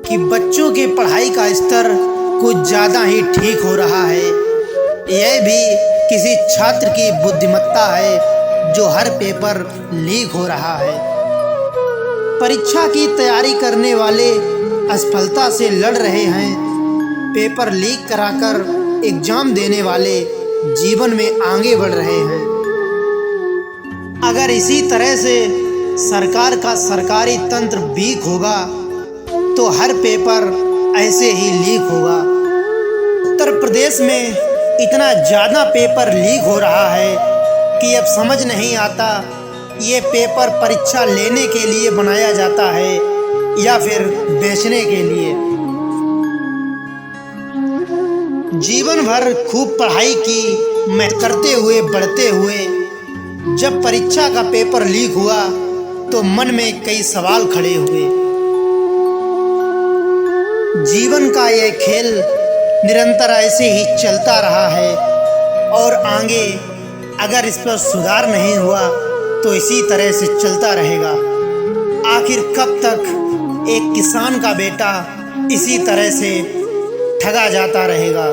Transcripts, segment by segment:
कि बच्चों के पढ़ाई का स्तर कुछ ज़्यादा ही ठीक हो रहा है। यह भी किसी छात्र की बुद्धिमत्ता है जो हर पेपर लीक हो रहा है। परीक्षा की तैयारी करने वाले असफलता से लड़ रहे हैं। पेपर लीक कराकर एग्जाम देने वाले जीवन में आगे बढ़ रहे हैं। अगर इसी तरह से सरकार का सरकारी तंत्र वीक होगा तो हर पेपर ऐसे ही लीक होगा। उत्तर प्रदेश में इतना ज़्यादा पेपर लीक हो रहा है कि अब समझ नहीं आता ये पेपर परीक्षा लेने के लिए बनाया जाता है या फिर बेचने के लिए। जीवन भर खूब पढ़ाई की मेहनत करते हुए बढ़ते हुए जब परीक्षा का पेपर लीक हुआ तो मन में कई सवाल खड़े हुए। जीवन का यह खेल निरंतर ऐसे ही चलता रहा है और आगे अगर इस पर सुधार नहीं हुआ तो इसी तरह से चलता रहेगा। आखिर कब तक एक किसान का बेटा इसी तरह से ठगा जाता रहेगा।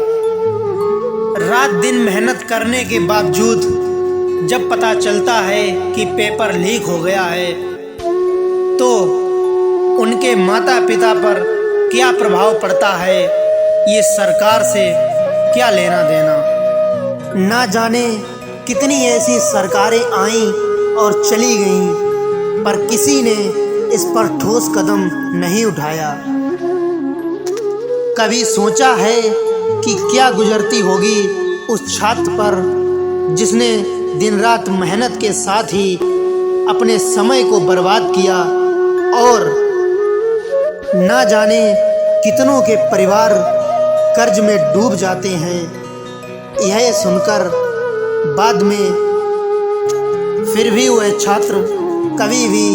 रात दिन मेहनत करने के बावजूद जब पता चलता है कि पेपर लीक हो गया है तो उनके माता पिता पर क्या प्रभाव पड़ता है, ये सरकार से क्या लेना देना। ना जाने कितनी ऐसी सरकारें आईं और चली गईं, पर किसी ने इस पर ठोस कदम नहीं उठाया। कभी सोचा है कि क्या गुजरती होगी उस छात्र पर जिसने दिन रात मेहनत के साथ ही अपने समय को बर्बाद किया और ना जाने कितनों के परिवार कर्ज में डूब जाते हैं। यह सुनकर बाद में फिर भी वह छात्र कभी भी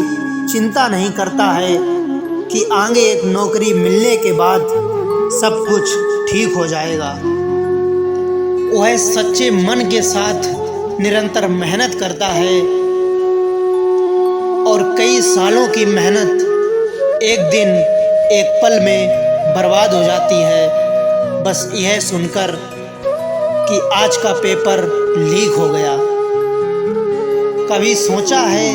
चिंता नहीं करता है कि आगे एक नौकरी मिलने के बाद सब कुछ ठीक हो जाएगा। वह सच्चे मन के साथ निरंतर मेहनत करता है और कई सालों की मेहनत एक दिन एक पल में बर्बाद हो जाती है बस यह सुनकर कि आज का पेपर लीक हो गया। कभी सोचा है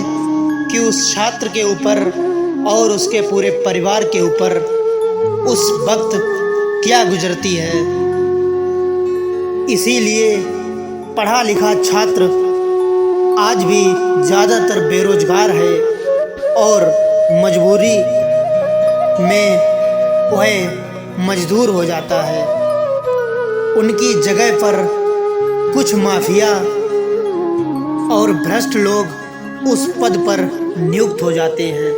कि उस छात्र के ऊपर और उसके पूरे परिवार के ऊपर उस वक्त क्या गुजरती है। इसीलिए पढ़ा लिखा छात्र आज भी ज़्यादातर बेरोजगार है और मजबूरी में वह मजदूर हो जाता है। उनकी जगह पर कुछ माफिया और भ्रष्ट लोग उस पद पर नियुक्त हो जाते हैं।